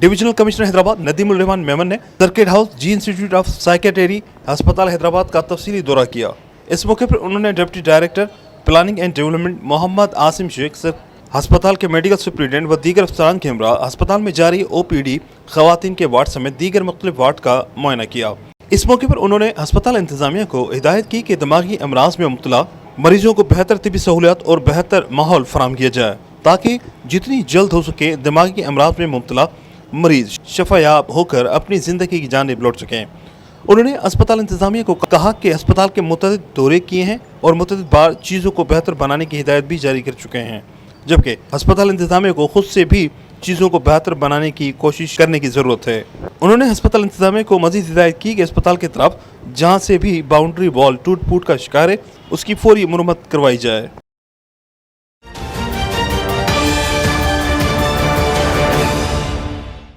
Divisional commissioner Hyderabad Nadeemul Rahman Memon ने circuit house जी institute of psychiatry अस्पताल हैदराबाद का तफसीली दौरा किया। इस मौके पर उन्होंने deputy director planning and development Mohammad Asim Sheikh से अस्पताल के मेडिकल सुप्रिटेंडेंट व दीगर अफसरान के हमरा अस्पताल में जारी OPD खवातीन के वार्ड समेत दीगर मुख्तलिफ वार्ड का मुआयना किया। इस मौके पर उन्होंने अस्पताल इंतजामिया को हिदायत की कि दिमागी अमराज में मुब्तला मरीजों को बेहतर तिबी सहूलियात और बेहतर माहौल फराहम किया जाए ताकि जितनी जल्द हो सके दिमागी अमराज में मुब्तला मरीज शफायाब होकर अपनी ज़िंदगी की जानिब लौट सकें। उन्होंने अस्पताल इंतजामिया को कहा कि अस्पताल के मुतअद्दिद दौरे किए हैं और मुतअद्दिद बार चीज़ों को बेहतर बनाने की हिदायत भी जारी कर चुके हैं, जबकि अस्पताल इंतजामिया को खुद से भी चीज़ों को बेहतर बनाने की कोशिश करने की ज़रूरत है। उन्होंने अस्पताल इंतजामिया को मज़ीद हिदायत की कि अस्पताल की तरफ जहाँ से भी बाउंड्री वॉल टूट फूट का शिकार है उसकी फौरी मुरम्मत करवाई जाए।